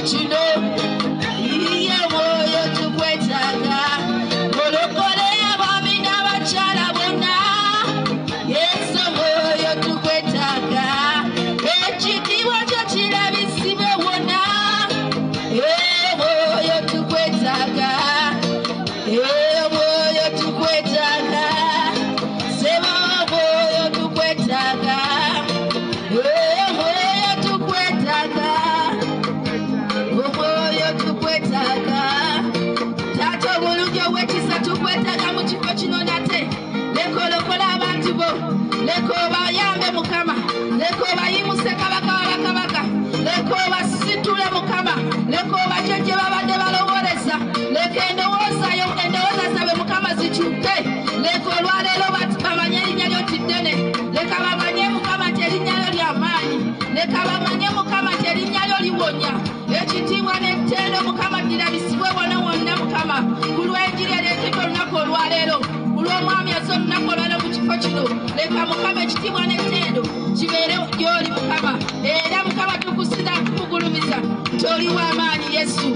kino iye mwoyo tukwetaaga olokole abaami n'abakyala bonna Yesu mwoyo tukwetaaga ekitiibwa kyo kirabisibwe wonna mwoyo tukwetaaga mwoyo tukwetaaga sebo mwoyo tukwetaaga mwoyo tukwetaaga omwoyo tukwetaaga taata obulungi obw'ekisa tukwetaaga mu kifo kino nate leka olokola abantu bo leka obayambe Mukama leka obayimuse kabaka wa bakabaka leka obasitule Mukama leka obajje gye babadde balowooleza leka endowooza zaabwe Mukama zikyuke leka olwaleero bamanye erinnya lyo nti ddene leka bamanye Mukama nti erinnya lyo ly'amaanyi leka bamanye Mukama nti erinnya lyo liwonya ekitiibwa n'ettendo Mukama lirabisibwe wonna wonna Mukama ku lw'enjiri ereetedde olunaku olwaleero ku lw'omwami azza olunaku olwaleero mu kifo kino leka Mukama ekitiibwa n'ettendo kibeere gy'oli Mukama era Mukama tukusinza tukugulumiza nti oli w'amaanyi Yesu.